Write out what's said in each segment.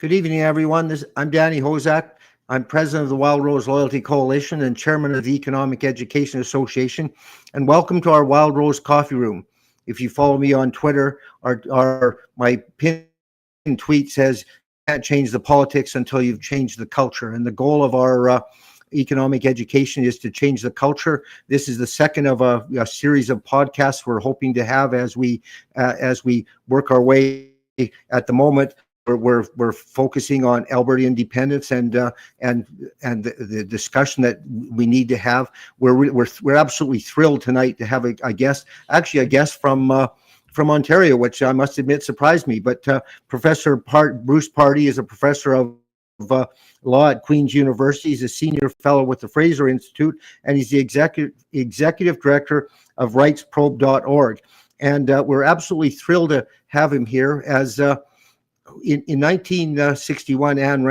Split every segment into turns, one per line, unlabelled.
Good evening, everyone. I'm Danny Hozak. I'm president of the Wild Rose Loyalty Coalition and chairman of the Economic Education Association. And welcome to our Wild Rose Coffee Room. If you follow me on Twitter, my pinned tweet says, "You can't change the politics until you've changed the culture." And the goal of our economic education is to change the culture. This is the second of a series of podcasts we're hoping to have as we work our way. At the moment, we're focusing on Alberta independence and the discussion that we need to have. We're absolutely thrilled tonight to have a guest, actually a guest from Ontario, which I must admit surprised me. But Professor Bruce Pardy is a professor of law at Queen's University. He's a senior fellow with the Fraser Institute, and he's the executive director of rightsprobe.org. And we're absolutely thrilled to have him here. As in 1961, Ayn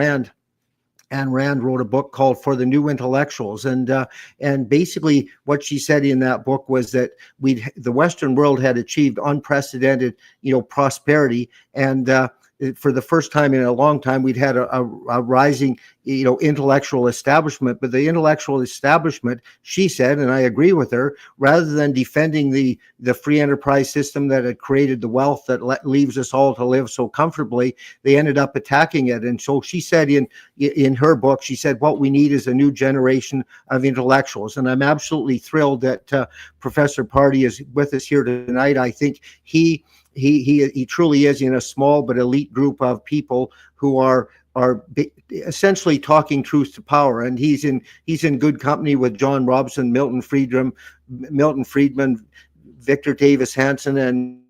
Rand wrote a book called For the New Intellectuals, and basically what she said in that book was that the Western world had achieved unprecedented, prosperity, and for the first time in a long time, we'd had a rising, intellectual establishment. But the intellectual establishment, she said, and I agree with her, rather than defending the free enterprise system that had created the wealth that leaves us all to live so comfortably, they ended up attacking it. And so she said in her book, she said, what we need is a new generation of intellectuals. And I'm absolutely thrilled that Professor Pardy is with us here tonight. I think he truly is in a small but elite group of people who are essentially talking truth to power, and he's in good company with John Robson, Milton Friedman, Victor Davis Hanson, and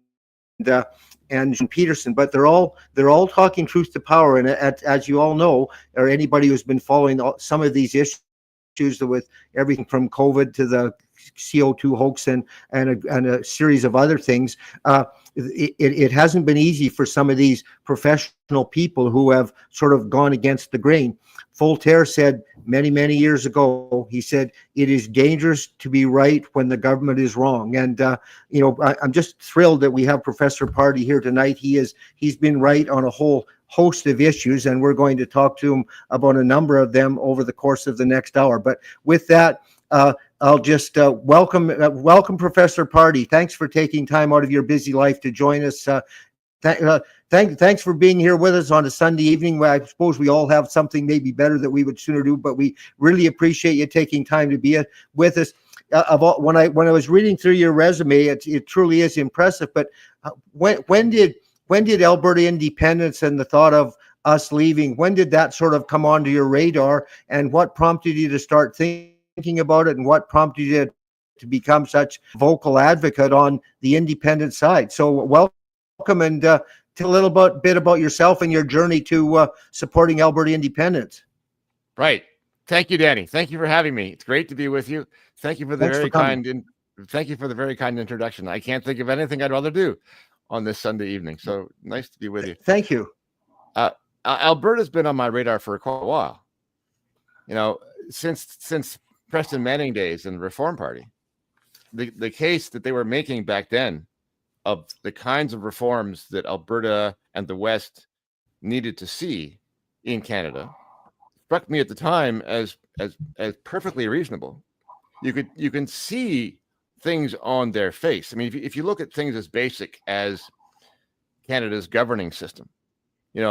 John Peterson. But they're all talking truth to power, and as you all know, or anybody who's been following some of these issues with everything from COVID to the CO2 hoax and a series of other things, it hasn't been easy for some of these professional people who have sort of gone against the grain. Voltaire said many, many years ago, he said, it is dangerous to be right when the government is wrong. And, I'm just thrilled that we have Professor Pardy here tonight. He's been right on a whole host of issues, and we're going to talk to him about a number of them over the course of the next hour. But with that, I'll just welcome Professor Pardy. Thanks for taking time out of your busy life to join us. Thanks for being here with us on a Sunday evening. I suppose we all have something maybe better that we would sooner do, but we really appreciate you taking time to be with us. When I was reading through your resume, it truly is impressive. But when did Alberta independence and the thought of us leaving, when did that sort of come onto your radar, and what prompted you to start thinking about it, and what prompted you to become such vocal advocate on the independent side? So welcome, and tell a little bit about yourself and your journey to supporting Alberta independence.
Right. Thank you, Danny. Thank you for having me. It's great to be with you. Thank you for the thank you for the very kind introduction. I can't think of anything I'd rather do on this Sunday evening. So nice to be with you.
Thank you.
Alberta's been on my radar for quite a while. Since Preston Manning days and the Reform Party, the case that they were making back then of the kinds of reforms that Alberta and the West needed to see in Canada struck me at the time as perfectly reasonable. You can see things on their face. I mean, if you look at things as basic as Canada's governing system,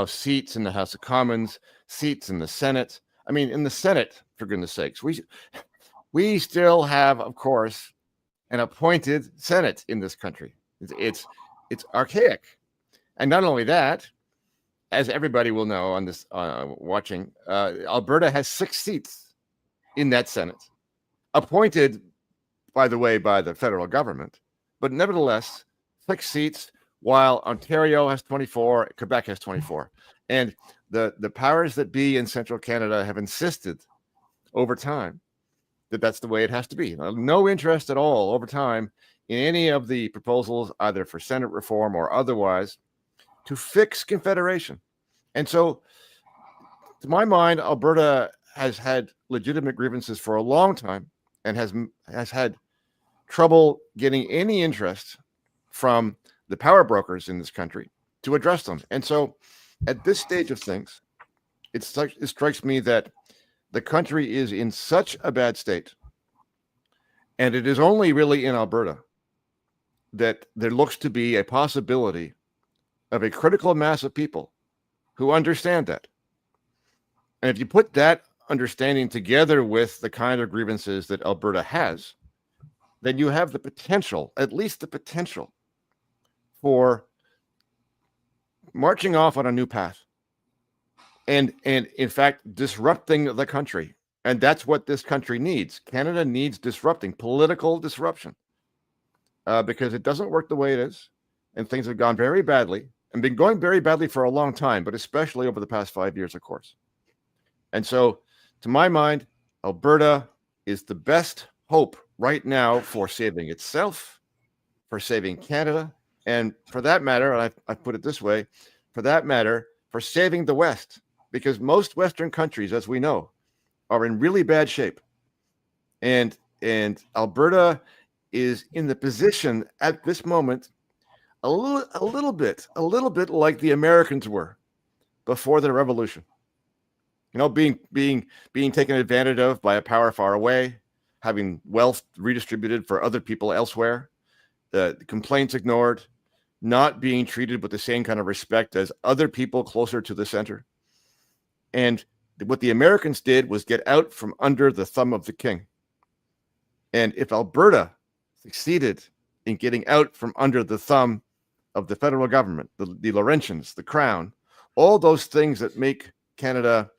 seats in the House of Commons, seats in the Senate. I mean, in the Senate, for goodness sakes, we still have, of course, an appointed Senate in this country. It's archaic. And not only that, as everybody will know on this watching, Alberta has 6 seats in that Senate, appointed, by the way, by the federal government, but nevertheless, 6 seats, while Ontario has 24, Quebec has 24. And the powers that be in central Canada have insisted over time that that's the way it has to be. No interest at all over time in any of the proposals, either for Senate reform or otherwise, to fix Confederation. And so, to my mind, Alberta has had legitimate grievances for a long time and has had trouble getting any interest from the power brokers in this country to address them. And so at this stage of things, it strikes me that the country is in such a bad state, and it is only really in Alberta that there looks to be a possibility of a critical mass of people who understand that. And if you put that understanding together with the kind of grievances that Alberta has, then you have the potential, at least the potential, for marching off on a new path and in fact disrupting the country. And that's what this country needs. Canada needs disrupting, political disruption, because it doesn't work the way it is, and things have gone very badly and been going very badly for a long time, but especially over the past 5 years, of course. And so, to my mind, Alberta is the best hope right now for saving itself, for saving Canada, and for that matter, I put it this way, for that matter, for saving the West, because most Western countries, as we know, are in really bad shape. And Alberta is in the position at this moment a little bit like the Americans were before the revolution. You know, being taken advantage of by a power far away, having wealth redistributed for other people elsewhere, the complaints ignored, not being treated with the same kind of respect as other people closer to the center. And what the Americans did was get out from under the thumb of the king. And if Alberta succeeded in getting out from under the thumb of the federal government, the Laurentians, the Crown, all those things that make Canada,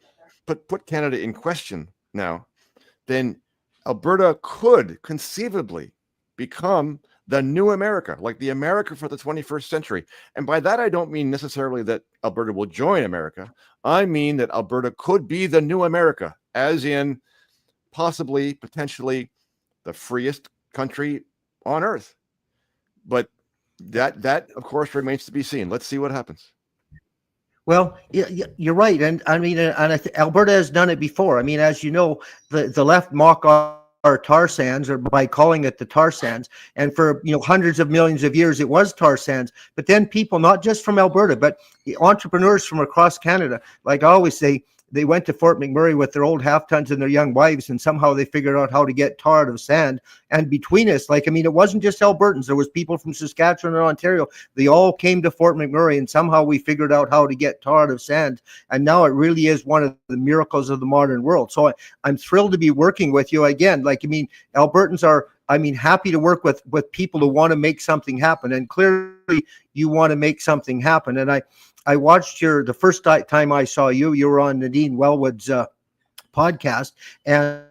put Canada in question now, then Alberta could conceivably become the new America, like the America for the 21st century. And by that, I don't mean necessarily that Alberta will join America. I mean that Alberta could be the new America, as in possibly, potentially, the freest country on earth. But that of course remains to be seen. Let's see what happens.
Well, you're right, and I mean, Alberta has done it before. I mean, as you know, the left mock our tar sands, or by calling it the tar sands, and for hundreds of millions of years it was tar sands. But then people, not just from Alberta, but the entrepreneurs from across Canada, like I always say, they went to Fort McMurray with their old half tons and their young wives, and somehow they figured out how to get tar out of sand. And between us, it wasn't just Albertans. There was people from Saskatchewan and Ontario. They all came to Fort McMurray, and somehow we figured out how to get tar out of sand. And now it really is one of the miracles of the modern world. So I'm thrilled to be working with you again. Albertans are, happy to work with people who want to make something happen. And clearly you want to make something happen. And I watched the first time I saw you were on Nadine Wellwood's podcast, and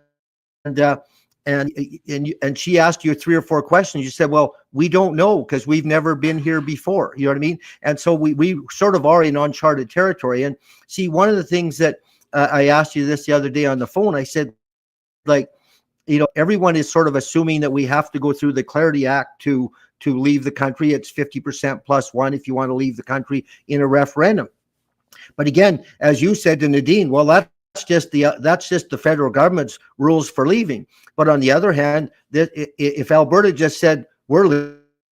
she asked you 3 or 4 questions. You said, well, we don't know because we've never been here before. You know what I mean? And so we sort of are in uncharted territory. And see, one of the things that I asked you this the other day on the phone, I said, everyone is sort of assuming that we have to go through the Clarity Act to leave the country. It's 50% plus 1 if you want to leave the country in a referendum. But again, as you said to Nadine, well, that's just the federal government's rules for leaving. But on the other hand, if Alberta just said we're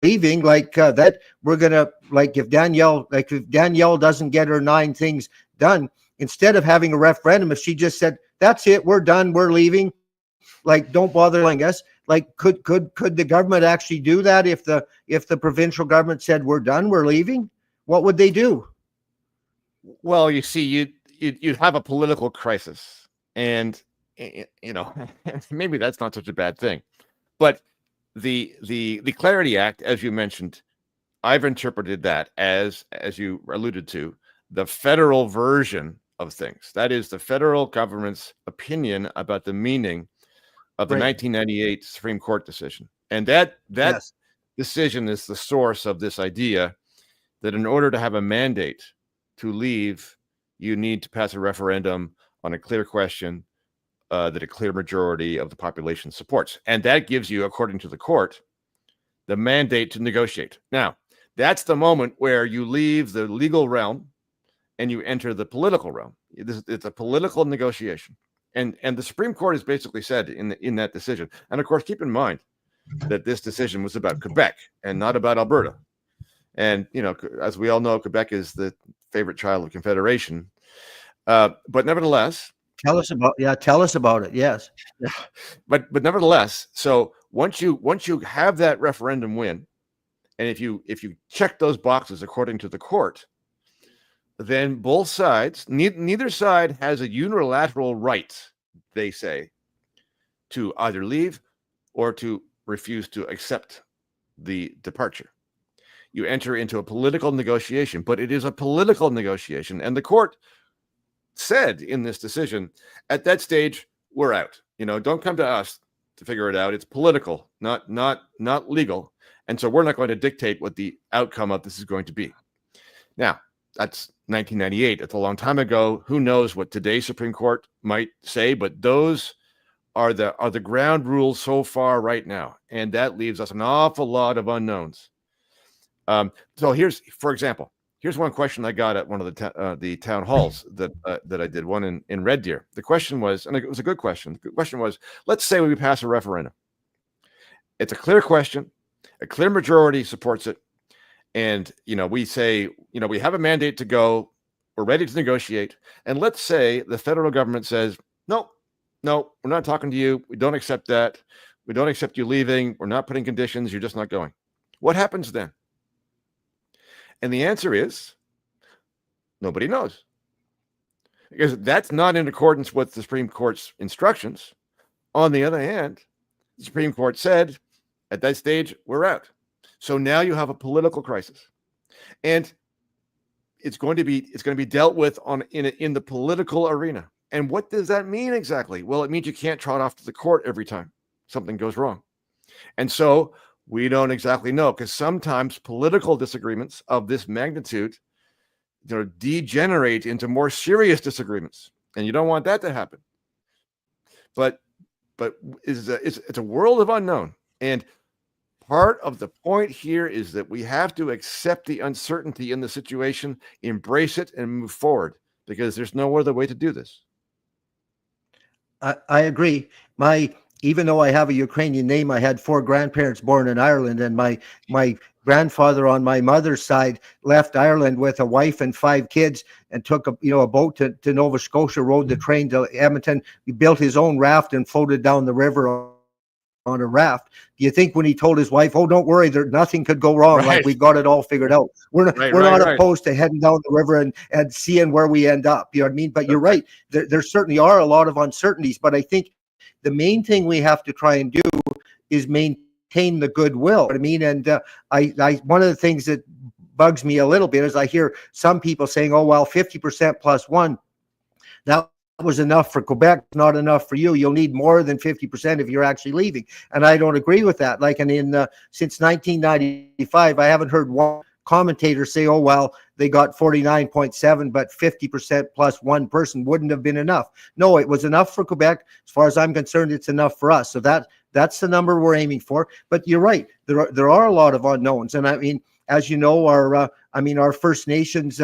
leaving, that, we're gonna, if Danielle doesn't get her 9 things done, instead of having a referendum, if she just said that's it, we're done, we're leaving, don't bother telling us. Could the government actually do that if the provincial government said we're done, we're leaving? What would they do?
Well, you see, you'd have a political crisis, and maybe that's not such a bad thing. But the Clarity Act, as you mentioned, I've interpreted that as you alluded to, the federal version of things. That is the federal government's opinion about the meaning of the 1998 Supreme Court decision. And that yes. decision is the source of this idea that in order to have a mandate to leave, you need to pass a referendum on a clear question that a clear majority of the population supports. And that gives you, according to the court, the mandate to negotiate. Now, that's the moment where you leave the legal realm and you enter the political realm. It's a political negotiation. And the Supreme Court has basically said in that decision, and of course, keep in mind that this decision was about Quebec and not about Alberta. And, as we all know, Quebec is the favorite child of Confederation. But nevertheless,
Tell us about it. Yes.
but nevertheless, so once you have that referendum win, and if you check those boxes according to the court, then both sides, neither side has a unilateral right, they say, to either leave or to refuse to accept the departure. You enter into a political negotiation, but it is a political negotiation. And the court said in this decision, at that stage, we're out. Don't come to us to figure it out. It's political, not legal. And so we're not going to dictate what the outcome of this is going to be. Now, that's 1998. It's a long time ago. Who knows what today's Supreme Court might say, but those are the ground rules so far right now. And that leaves us an awful lot of unknowns. So for example, here's one question I got at one of the town halls that I did, one in Red Deer. The question was, and it was a good question. The question was, let's say we pass a referendum. It's a clear question. A clear majority supports it. And, we say, we have a mandate to go. We're ready to negotiate. And let's say the federal government says, no, we're not talking to you. We don't accept that. We don't accept you leaving. We're not putting conditions. You're just not going. What happens then? And the answer is nobody knows, because that's not in accordance with the Supreme Court's instructions. On the other hand, the Supreme Court said at that stage, we're out. So now you have a political crisis, and it's going to be dealt with in the political arena. And what does that mean exactly? Well, it means you can't trot off to the court every time something goes wrong. And so we don't exactly know, because sometimes political disagreements of this magnitude degenerate into more serious disagreements, and you don't want that to happen. But it's a world of unknown, and part of the point here is that we have to accept the uncertainty in the situation, embrace it, and move forward, because there's no other way to do this.
I agree. Even though I have a Ukrainian name, I had 4 grandparents born in Ireland, and my grandfather on my mother's side left Ireland with a wife and 5 kids and took a boat to Nova Scotia, rode the train to Edmonton. He built his own raft and floated down the river on a raft. Do you think when he told his wife, "Oh, don't worry, nothing could go wrong, like we've got it all figured out"? We're not opposed to heading down the river and seeing where we end up. You know what I mean? But you're right. There certainly are a lot of uncertainties, but I think the main thing we have to try and do is maintain the goodwill. I mean, and I one of the things that bugs me a little bit is I hear some people saying, "Oh, well, 50% plus one, that was enough for Quebec, not enough for you. You'll need more than 50% if you're actually leaving." And I don't agree with that. Like, and since 1995, I haven't heard one commentator say, "Oh, well, they got 49.7, but 50% plus one person wouldn't have been enough." No, it was enough for Quebec. As far as I'm concerned, it's enough for us. So that's the number we're aiming for. But you're right. There are a lot of unknowns. And I mean, as you know, our First Nations,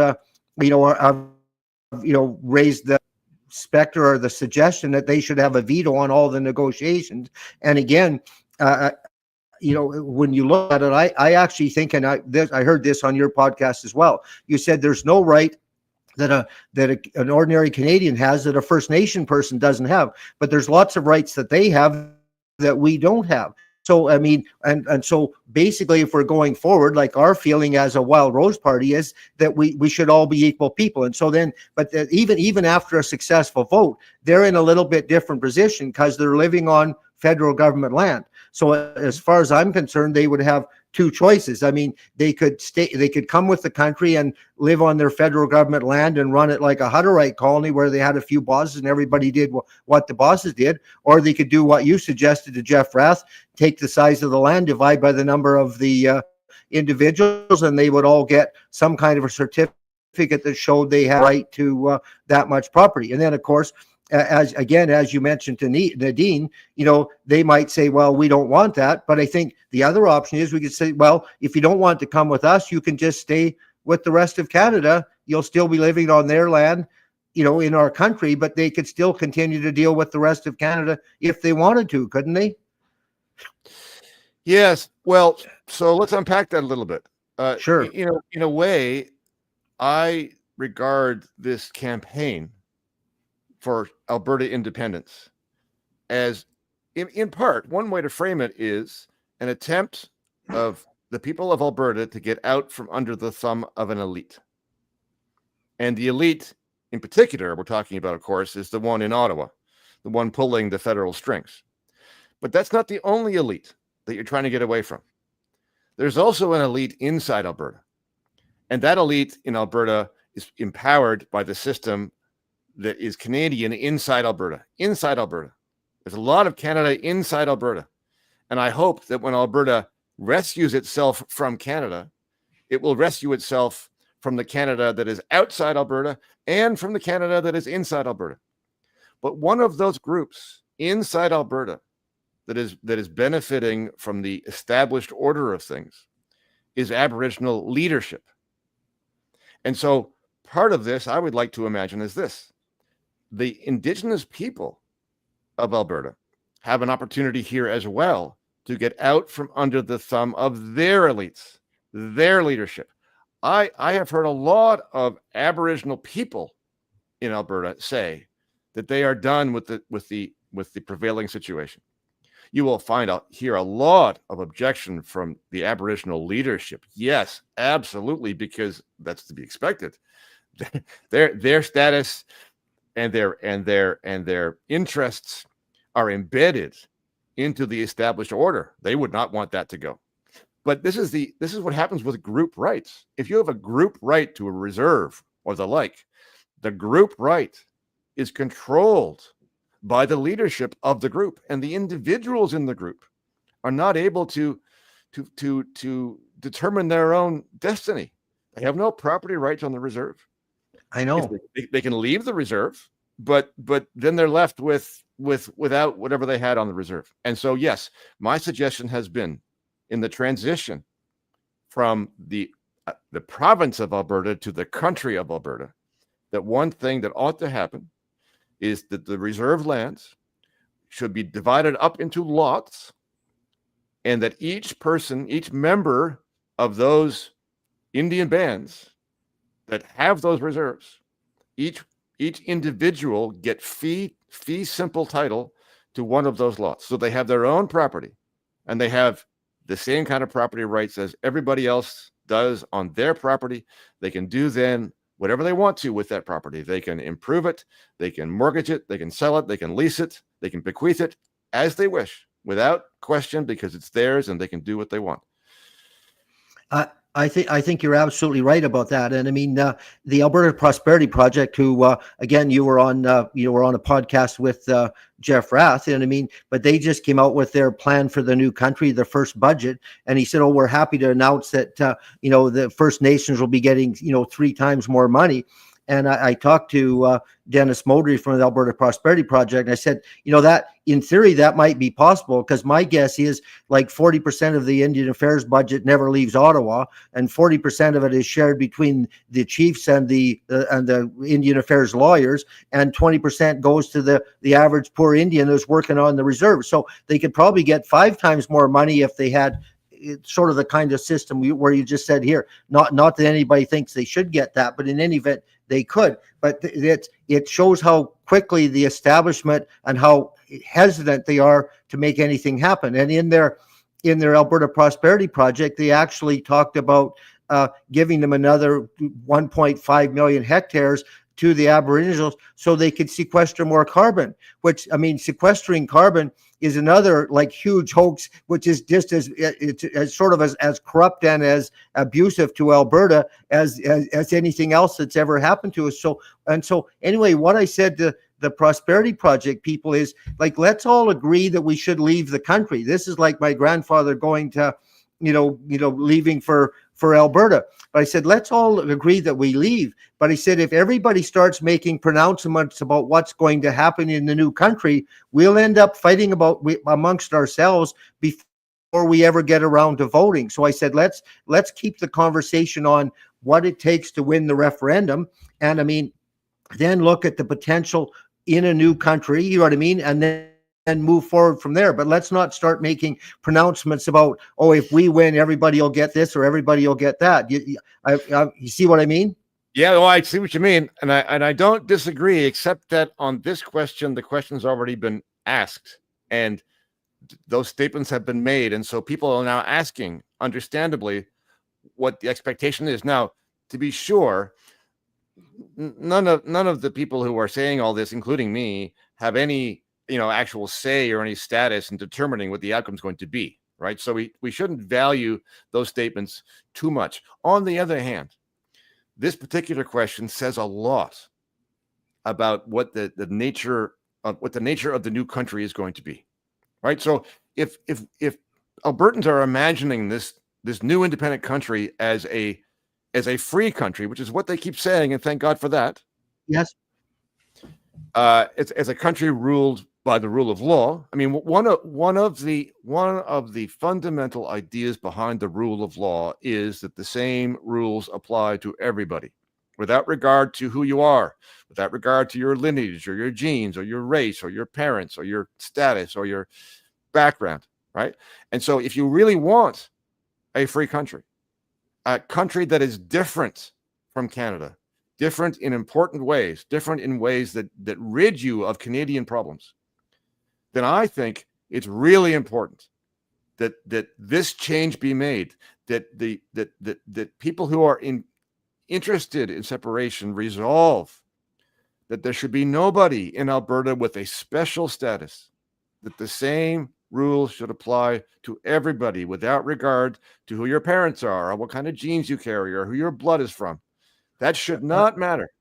raised the specter or the suggestion that they should have a veto on all the negotiations. And again, when you look at it, I actually think, and I heard this on your podcast as well. You said there's no right that an ordinary Canadian has that a First Nation person doesn't have, but there's lots of rights that they have that we don't have. So, I mean, and so basically, if we're going forward, like our feeling as a Wild Rose Party is that we should all be equal people. And so then, but even after a successful vote, they're in a little bit different position because they're living on federal government land. So as far as I'm concerned, they would have 2 choices. I mean, they could come with the country and live on their federal government land and run it like a Hutterite colony where they had a few bosses and everybody did what the bosses did, or they could do what you suggested to Jeff Rath, take the size of the land, divide by the number of the individuals, and they would all get some kind of a certificate that showed they had right to that much property. And then, of course, as you mentioned to Nadine, they might say, well, we don't want that. But I think the other option is we could say, well, if you don't want to come with us, you can just stay with the rest of Canada. You'll still be living on their land, in our country, but they could still continue to deal with the rest of Canada if they wanted to, couldn't they?
Yes. Well, so let's unpack that a little bit.
Sure.
In a way, I regard this campaign for Alberta independence as, in part, one way to frame it is an attempt of the people of Alberta to get out from under the thumb of an elite. And the elite in particular we're talking about, of course, is the one in Ottawa, the one pulling the federal strings. But that's not the only elite that you're trying to get away from. There's also an elite inside Alberta. And that elite in Alberta is empowered by the system that is Canadian inside Alberta. Inside Alberta. There's a lot of Canada inside Alberta. And I hope that when Alberta rescues itself from Canada, it will rescue itself from the Canada that is outside Alberta and from the Canada that is inside Alberta. But one of those groups inside Alberta that is benefiting from the established order of things is Aboriginal leadership. And so part of this I would like to imagine is this: the Indigenous people of Alberta have an opportunity here as well to get out from under the thumb of their elites, their leadership. I have heard a lot of Aboriginal people in Alberta say that they are done with the prevailing situation. You will find out here a lot of objection from the Aboriginal leadership. Yes, absolutely, because that's to be expected. Their status and their interests are embedded into the established order. They would not want that to go. But this is what happens with group rights. If you have a group right to a reserve or the like, the group right is controlled by the leadership of the group, and the individuals in the group are not able to determine their own destiny. They have no property rights on the reserve.
I know
they can leave the reserve, but then they're left without whatever they had on the reserve. And so, yes, my suggestion has been, in the transition from the province of Alberta to the country of Alberta, that one thing that ought to happen is that the reserve lands should be divided up into lots, and that each person, each member of those Indian bands that have those reserves, each individual get fee simple title to one of those lots. So they have their own property, and they have the same kind of property rights as everybody else does on their property. They can do then whatever they want to with that property. They can improve it, they can mortgage it, they can sell it, they can lease it, they can bequeath it as they wish, without question, because it's theirs and they can do what they want.
I think you're absolutely right about that. And I mean, the Alberta Prosperity Project, who again, you were on a podcast with Jeff Rath, and I mean, but they just came out with their plan for the new country, the first budget, and he said, "Oh, we're happy to announce that the First Nations will be getting 3 times more money." And I talked to Dennis Modry from the Alberta Prosperity Project, and I said, that in theory, that might be possible, because my guess is like 40% of the Indian Affairs budget never leaves Ottawa, and 40% of it is shared between the chiefs and the Indian Affairs lawyers, and 20% goes to the average poor Indian who's working on the reserve. So they could probably get 5 times more money if they had sort of the kind of system where you just said here. Not that anybody thinks they should get that, but in any event, they could. But it shows how quickly the establishment and how hesitant they are to make anything happen. And in their Alberta Prosperity Project, they actually talked about giving them another 1.5 million hectares to the Aboriginals so they could sequester more carbon, which, I mean, sequestering carbon is another like huge hoax, which is just as sort of as corrupt and as abusive to Alberta as anything else that's ever happened to us. So anyway, what I said to the Prosperity Project people is, like, let's all agree that we should leave the country. This is like my grandfather going to, leaving for Alberta. But I said, let's all agree that we leave. But I said, if everybody starts making pronouncements about what's going to happen in the new country, we'll end up fighting amongst ourselves before we ever get around to voting. So I said, let's keep the conversation on what it takes to win the referendum. And I mean, then look at the potential in a new country, you know what I mean? And move forward from there. But let's not start making pronouncements about, oh, if we win, everybody will get this or everybody will get that. You see what I mean?
Yeah, well, I see what you mean, and I don't disagree, except that on this question, the question's already been asked, and those statements have been made, and so people are now asking, understandably, what the expectation is. Now, to be sure, none of the people who are saying all this, including me, have any actual say or any status in determining what the outcome is going to be, right? So we shouldn't value those statements too much. On the other hand, this particular question says a lot about what the nature of the new country is going to be, right? So if Albertans are imagining this new independent country as a free country, which is what they keep saying, and thank God for that.
Yes.
It's as a country ruled by the rule of law. I mean, one of the fundamental ideas behind the rule of law is that the same rules apply to everybody, without regard to who you are, without regard to your lineage or your genes or your race or your parents or your status or your background, right? And so, if you really want a free country, a country that is different from Canada, different in important ways, different in ways that rid you of Canadian problems, then I think it's really important that this change be made, that people who are interested in separation resolve that there should be nobody in Alberta with a special status, that the same rules should apply to everybody without regard to who your parents are or what kind of genes you carry or who your blood is from. That should not matter.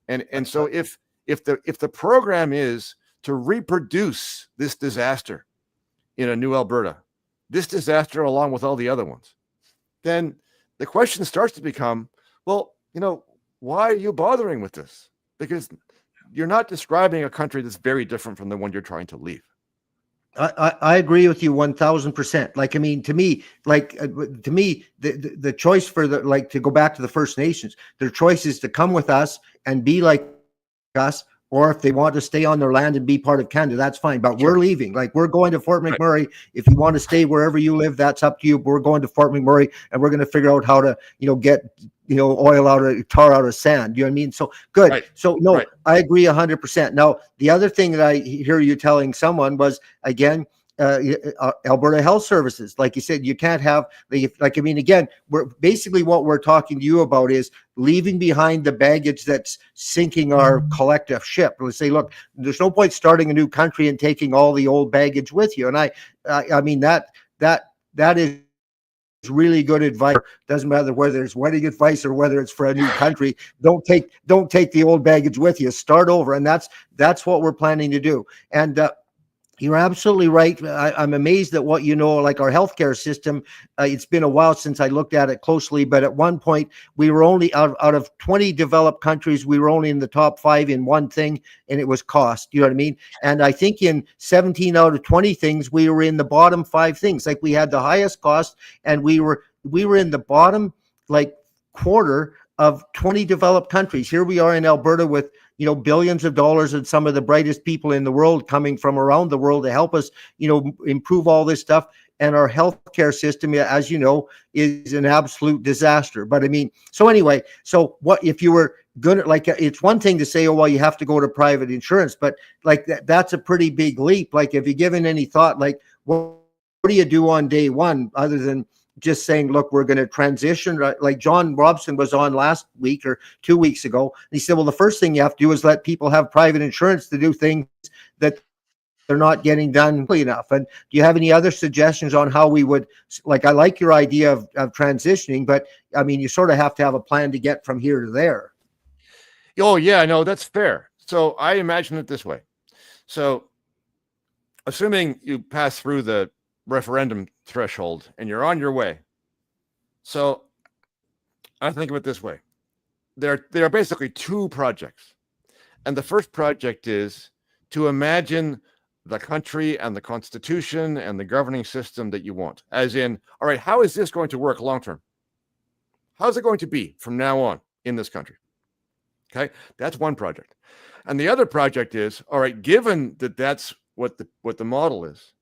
And so if the program is to reproduce this disaster in a new Alberta, this disaster along with all the other ones, then the question starts to become, well, why are you bothering with this? Because you're not describing a country that's very different from the one you're trying to leave.
I agree with you 1000%. Like, I mean, to me, the choice for to go back to the First Nations, their choice is to come with us and be like us, or if they want to stay on their land and be part of Canada, that's fine. But
Sure.
We're leaving. Like, we're going to Fort
Right.
McMurray. If you want to stay wherever you live, that's up to you. But we're going to Fort McMurray, and we're going to figure out how to, get oil out of tar out of sand. You know what I mean? So good.
Right.
So no,
Right.
I agree 100%. Now, the other thing that I hear you telling someone was, again, Alberta Health Services. Like you said, you can't have I mean, again, we're basically what we're talking to you about is leaving behind the baggage that's sinking our collective ship. Let's say, look, there's no point starting a new country and taking all the old baggage with you. And I mean that is really good advice. Doesn't matter whether it's wedding advice or whether it's for a new country. Don't take the old baggage with you. Start over, and that's what we're planning to do. And you're absolutely right. I'm amazed at what like our healthcare system. It's been a while since I looked at it closely, but at one point we were only out of 20 developed countries, we were only in the top 5 in one thing, and it was cost. You know what I mean? And I think in 17 out of 20 things, we were in the bottom 5 things. Like, we had the highest cost, and we were in the bottom quarter of 20 developed countries. Here we are in Alberta with billions of dollars and some of the brightest people in the world coming from around the world to help us, improve all this stuff. And our healthcare system, as you know, is an absolute disaster. But I mean, so anyway, so what if you were good at, it's one thing to say, oh, well, you have to go to private insurance, but that's a pretty big leap. Like, have you given any thought, what do you do on day one other than just saying, look, we're going to transition? Like John Robson was on last week or 2 weeks ago. And he said, well, the first thing you have to do is let people have private insurance to do things that they're not getting done quickly enough. And do you have any other suggestions on how we would, I like your idea of transitioning, but I mean, you sort of have to have a plan to get from here to there.
Oh, yeah, no, that's fair. So I imagine it this way. So assuming you pass through the referendum threshold and you're on your way. So I think of it this way. There are basically 2 projects. And the first project is to imagine the country and the constitution and the governing system that you want. As in, all right, how is this going to work long term? How's it going to be from now on in this country? Okay, that's one project. And the other project is, all right, given that that's what the model is,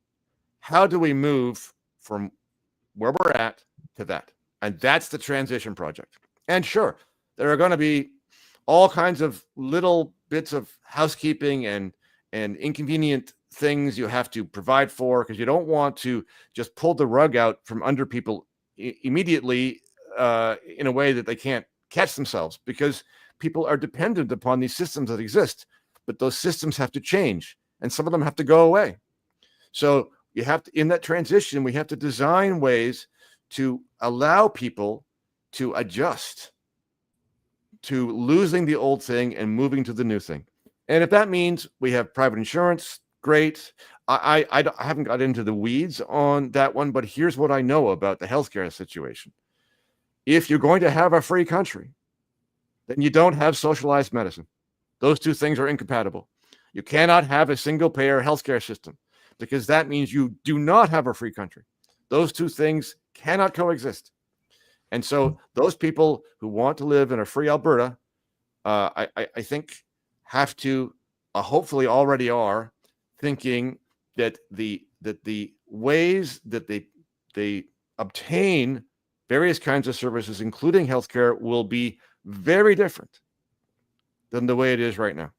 how do we move from where we're at to that? And that's the transition project. And sure, there are going to be all kinds of little bits of housekeeping and inconvenient things you have to provide for, because you don't want to just pull the rug out from under people immediately in a way that they can't catch themselves, because people are dependent upon these systems that exist, but those systems have to change and some of them have to go away. So you have to, in that transition, we have to design ways to allow people to adjust to losing the old thing and moving to the new thing. And if that means we have private insurance, great. I haven't got into the weeds on that one, but here's what I know about the healthcare situation. If you're going to have a free country, then you don't have socialized medicine. Those two things are incompatible. You cannot have a single payer healthcare system, because that means you do not have a free country. Those two things cannot coexist. And so those people who want to live in a free Alberta, I think have to, hopefully already are, thinking that the ways that they obtain various kinds of services, including healthcare, will be very different than the way it is right now.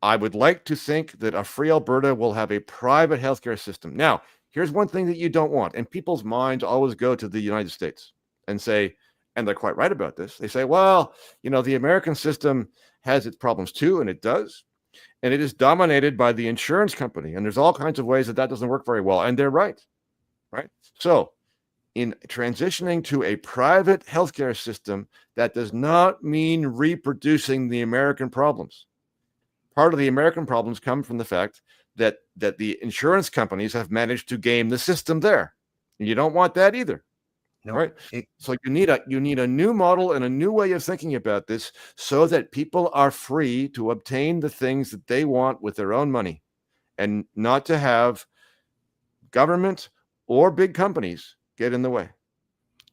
I would like to think that a free Alberta will have a private healthcare system. Now, here's one thing that you don't want, and people's minds always go to the United States and say, and they're quite right about this, they say, well, the American system has its problems too, and it does. And it is dominated by the insurance company. And there's all kinds of ways that doesn't work very well. And they're right. So in transitioning to a private healthcare system, that does not mean reproducing the American problems. Part of the American problems come from the fact that the insurance companies have managed to game the system there. And you don't want that either. No, right. So you need a new model and a new way of thinking about this, so that people are free to obtain the things that they want with their own money, and not to have government or big companies get in the way.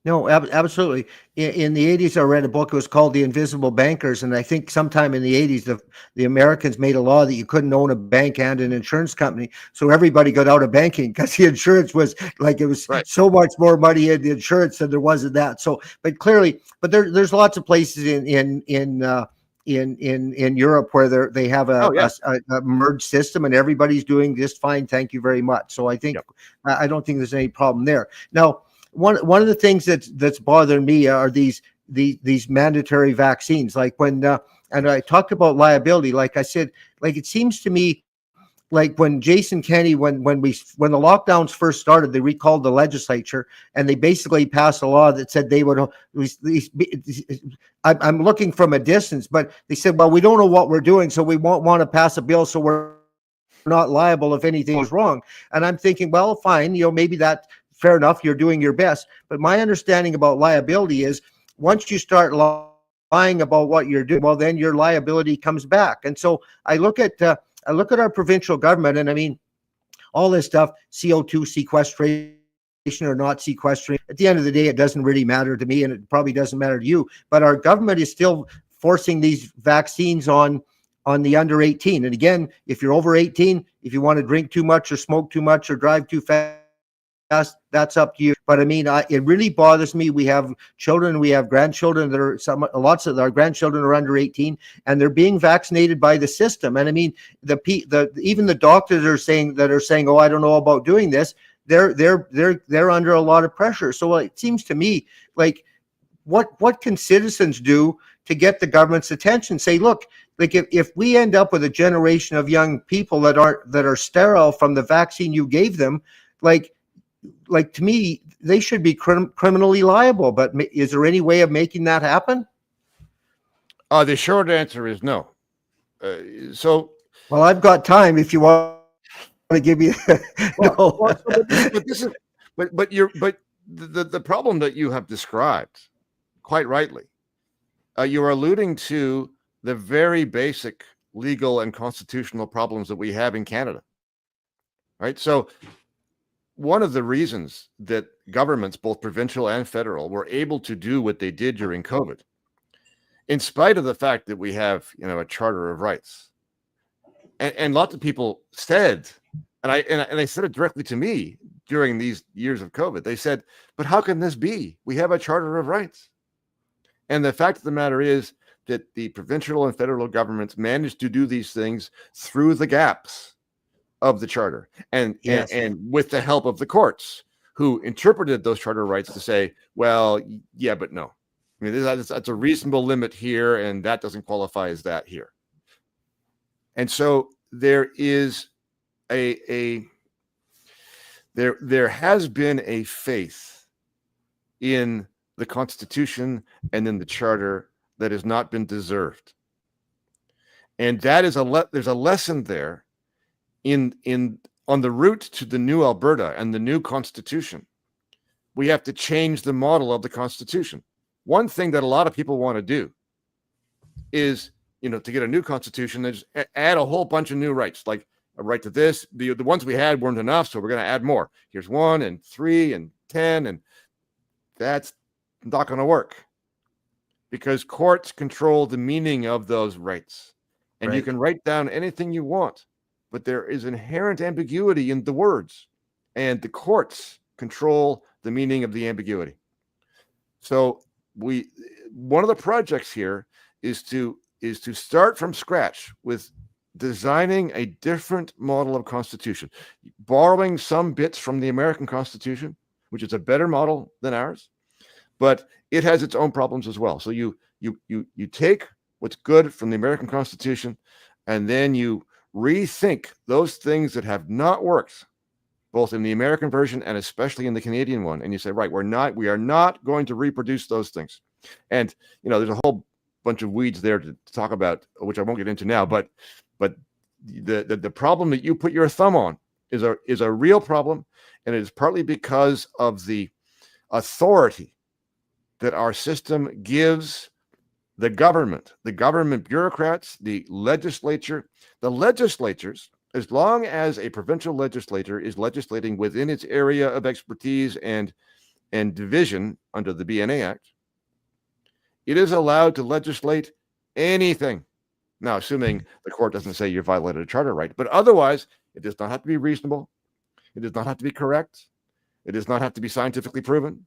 No, absolutely. In the 80s, I read a book. It was called The Invisible Bankers. And I think sometime in the 80s, the Americans made a law that you couldn't own a bank and an insurance company. So everybody got out of banking, because the insurance was like, it was right. So much more money in the insurance than there was in that. So, but clearly, there's lots of places in Europe where they have a merged system, and everybody's doing just fine. Thank you very much. So I think, I don't think there's any problem there. Now, one of the things that's bothering me are these mandatory vaccines. Like when and I talked about liability. Like I said, like it seems to me like when Jason Kenney, when the lockdowns first started, they recalled the legislature and they basically passed a law that said they would. I'm looking from a distance, but they said, well, we don't know what we're doing, so we won't want to pass a bill, so we're not liable if anything is wrong. And I'm thinking, well, fine, maybe that. Fair enough, you're doing your best. But my understanding about liability is once you start lying about what you're doing, well, then your liability comes back. And so I look at our provincial government, and I mean, all this stuff, CO2 sequestration or not sequestering. At the end of the day, it doesn't really matter to me, and it probably doesn't matter to you. But our government is still forcing these vaccines on the under 18. And again, if you're over 18, if you want to drink too much or smoke too much or drive too fast, that's up to you. But I mean, it really bothers me. We have children, we have grandchildren that are lots of our grandchildren are under 18, and they're being vaccinated by the system. And I mean, even the doctors are saying, oh, I don't know about doing this. They're under a lot of pressure. So it seems to me like what can citizens do to get the government's attention? Say, look, like if we end up with a generation of young people that are sterile from the vaccine you gave them, like to me, they should be criminally liable. But is there any way of making that happen?
The short answer is no.
Well, I've got time if you want to give me. No.
But the problem that you have described, quite rightly, you're alluding to the very basic legal and constitutional problems that we have in Canada, right? So one of the reasons that governments, both provincial and federal, were able to do what they did during COVID, in spite of the fact that we have, a Charter of Rights, and lots of people said, and they said it directly to me during these years of COVID. They said, "But how can this be? We have a Charter of Rights." And the fact of the matter is that the provincial and federal governments managed to do these things through the gaps of the charter, and
Yes.
and with the help of the courts, who interpreted those charter rights to say, well, yeah, but no. I mean, that's a reasonable limit here, and that doesn't qualify as that here. And so there is there has been a faith in the Constitution and in the Charter that has not been deserved. And that is there's a lesson there in on the route to the new Alberta and the new Constitution. We have to change the model of the Constitution. One thing that a lot of people want to do is, to get a new Constitution, is add a whole bunch of new rights, like a right to this. The ones we had weren't enough, so we're going to add more. Here's 1 and 3 and 10, and that's not going to work, because courts control the meaning of those rights. And you can write down anything you want, but there is inherent ambiguity in the words, and the courts control the meaning of the ambiguity. So one of the projects here is to start from scratch with designing a different model of Constitution, borrowing some bits from the American Constitution, which is a better model than ours, but it has its own problems as well. So you take what's good from the American Constitution, and then you rethink those things that have not worked, both in the American version and especially in the Canadian one. And you say, right, we are not going to reproduce those things. And, there's a whole bunch of weeds there to talk about, which I won't get into now, but the problem that you put your thumb on is a real problem. And it is partly because of the authority that our system gives the government bureaucrats, the legislature. The legislatures, as long as a provincial legislature is legislating within its area of expertise and division under the BNA Act, it is allowed to legislate anything. Now, assuming the court doesn't say you violated a charter right, but otherwise, it does not have to be reasonable. It does not have to be correct. It does not have to be scientifically proven.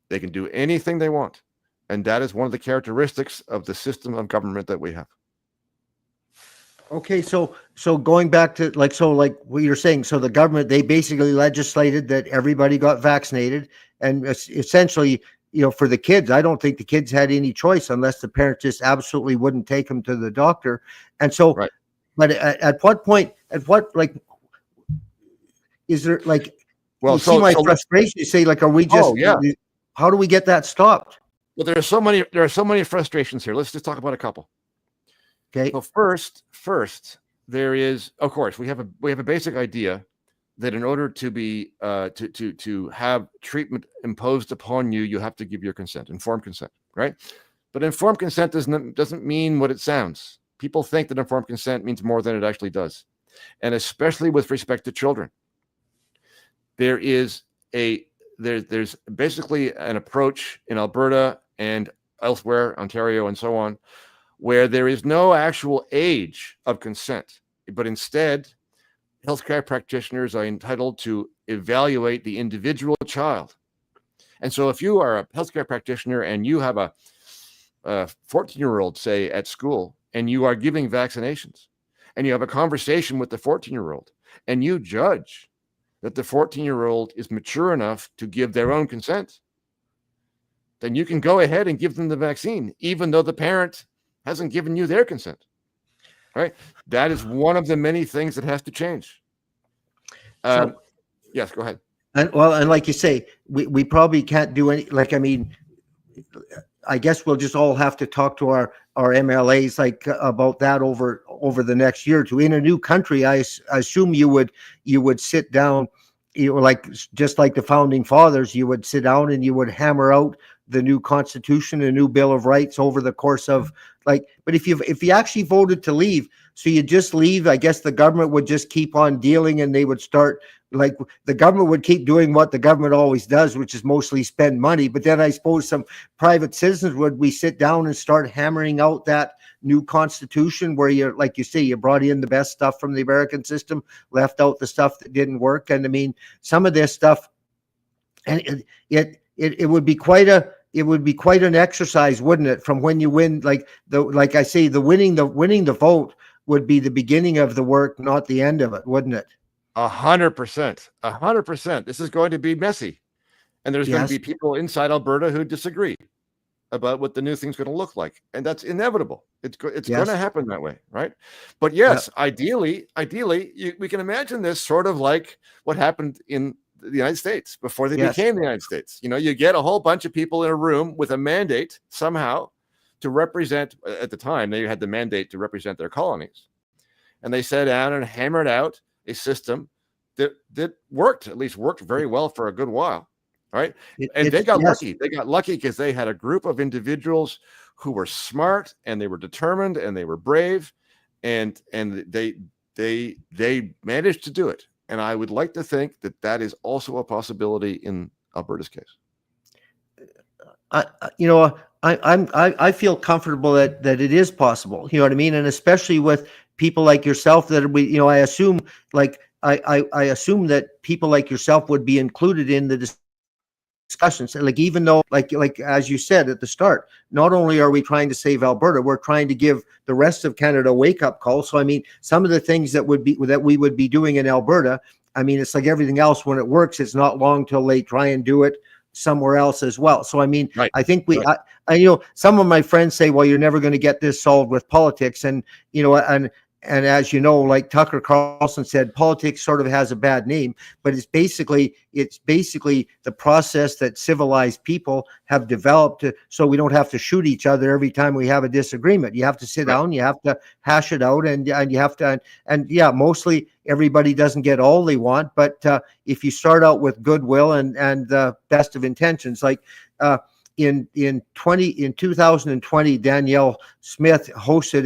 They can do anything they want. And that is one of the characteristics of the system of government that we have.
Okay, so going back to like what you're saying, so the government, they basically legislated that everybody got vaccinated, and essentially, for the kids, I don't think the kids had any choice unless the parents just absolutely wouldn't take them to the doctor. And so,
right.
But at what point, is there
well,
you see my frustration? You say are we just, how do we get that stopped?
Well, there are so many frustrations here. Let's just talk about a couple.
Okay.
So first, there is, of course, we have a basic idea that in order to be to have treatment imposed upon you, you have to give your consent, informed consent, right? But informed consent doesn't mean what it sounds. People think that informed consent means more than it actually does, and especially with respect to children. There's basically an approach in Alberta and elsewhere, Ontario and so on, where there is no actual age of consent, but instead, healthcare practitioners are entitled to evaluate the individual child. And so if you are a healthcare practitioner and you have a 14-year-old, say, at school, and you are giving vaccinations, and you have a conversation with the 14-year-old, and you judge that the 14-year-old is mature enough to give their own consent, then you can go ahead and give them the vaccine, even though the parent hasn't given you their consent. Right? That is one of the many things that has to change. Yes, go ahead.
And like you say, we probably can't do any, I guess we'll just all have to talk to our MLAs about that over the next year or two. In a new country, I assume you would sit down, just like the founding fathers, you would sit down and you would hammer out the new Constitution, a new Bill of Rights over the course of but if you actually voted to leave, so you just leave, I guess the government would just keep on dealing, and they would start the government would keep doing what the government always does, which is mostly spend money. But then I suppose some private citizens we sit down and start hammering out that new Constitution where you're, like you say, you brought in the best stuff from the American system, left out the stuff that didn't work. And I mean, some of this stuff, and it would be quite a it would be quite an exercise, wouldn't it? From when you win, like I say, the winning the vote would be the beginning of the work, not the end of it, wouldn't it?
100%. 100%. This is going to be messy. And there's going to
Yes.
be people inside Alberta who disagree about what the new thing's going to look like. And that's inevitable. It's
Yes.
going to happen that way, right? But
Yeah.
yes, ideally, we can imagine this sort of like what happened in the United States before they
Yes.
became the United States. You know, you get a whole bunch of people in a room with a mandate somehow to represent, at the time, they had the mandate to represent their colonies. And they sat down and hammered out a system that worked, at least worked very well for a good while. Right. And they got lucky. They got lucky because they had a group of individuals who were smart and they were determined and they were brave and they managed to do it. And I would like to think that that is also a possibility in Alberta's case.
I feel comfortable that it is possible. You know what I mean? And especially with people like yourself that I assume I assume that people like yourself would be included in the discussions. Like, even though, like as you said at the start, not only are we trying to save Alberta, we're trying to give the rest of Canada a wake-up call. So I mean, some of the things that we would be doing in Alberta, I mean, it's like everything else. When it works, it's not long till they try and do it somewhere else as well. So I mean,
right.
I think some of my friends say, well, you're never going to get this solved with politics, and and as you know, like Tucker Carlson said, politics sort of has a bad name, but it's basically the process that civilized people have developed so we don't have to shoot each other every time we have a disagreement. You have to sit down, you have to hash it out, and you have to, and yeah, mostly everybody doesn't get all they want, but if you start out with goodwill and the best of intentions, like in 2020, Danielle Smith hosted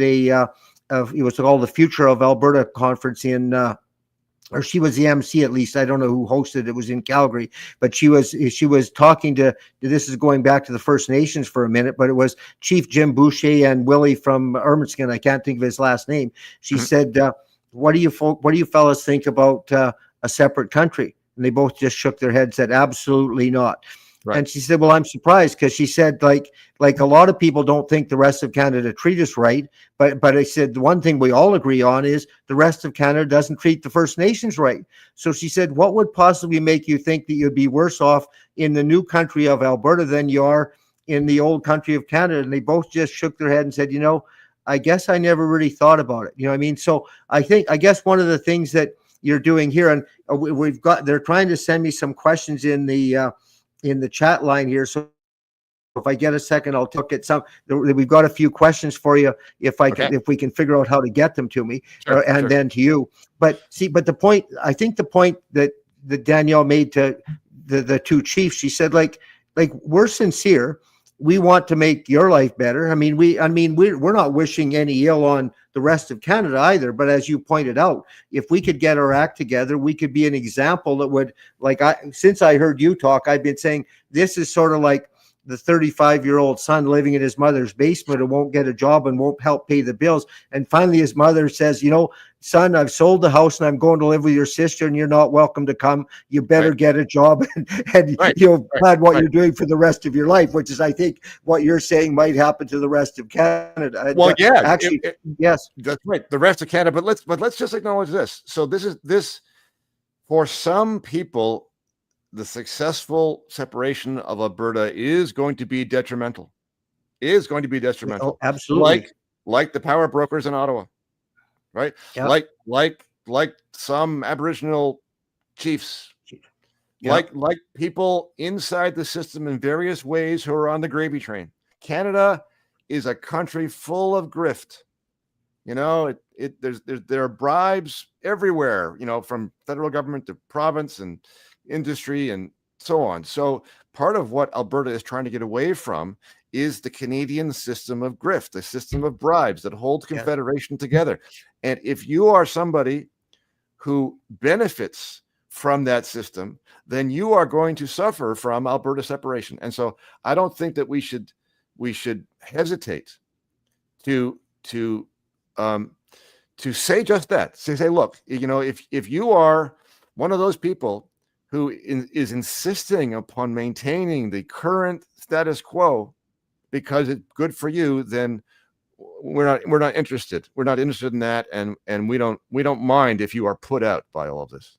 it was called the Future of Alberta conference or she was the MC, at least. I don't know who hosted it. It was in Calgary, but she was talking to, this is going back to the First Nations for a minute, but it was Chief Jim Boucher and Willie from Ermineskin. I can't think of his last name. She said, what do you fellas think about a separate country? And they both just shook their heads, said, absolutely not. Right. And she said, well, I'm surprised, because she said, like a lot of people don't think the rest of Canada treat us right. But I said, the one thing we all agree on is the rest of Canada doesn't treat the First Nations right. So she said, what would possibly make you think that you'd be worse off in the new country of Alberta than you are in the old country of Canada? And they both just shook their head and said, I guess I never really thought about it. You know what I mean? So I guess one of the things that you're doing here, and they're trying to send me some questions in the chat line here. So if I get a second, I'll look at some. We've got a few questions for you if we can figure out how to get them to me, and then to you. But the point that Danielle made to the two chiefs, she said, like we're sincere. We want to make your life better. We're not wishing any ill on the rest of Canada either. But as you pointed out, if we could get our act together, we could be an example that would, since I heard you talk, I've been saying this is sort of like the 35-year-old son living in his mother's basement and won't get a job and won't help pay the bills. And finally his mother says, son, I've sold the house and I'm going to live with your sister and you're not welcome to come. You better get a job and plan what you're doing for the rest of your life, which is, I think, what you're saying might happen to the rest of Canada.
Well, yeah,
actually, yes,
that's right. The rest of Canada, but let's just acknowledge this. So this for some people, the successful separation of Alberta is going to be detrimental.
Oh, absolutely.
Like the power brokers in Ottawa, right? Yep. Like some Aboriginal chiefs, yep. like people inside the system in various ways who are on the gravy train. Canada is a country full of grift. There are bribes everywhere, from federal government to province and industry and so on. So part of what Alberta is trying to get away from is the Canadian system of grift, the system of bribes that holds Confederation together. And if you are somebody who benefits from that system, then you are going to suffer from Alberta separation. And so I don't think that we should hesitate to say just that. Say, look, if you are one of those people who is insisting upon maintaining the current status quo because it's good for you, then we're not interested. We're not interested in that, and we don't mind if you are put out by all of this.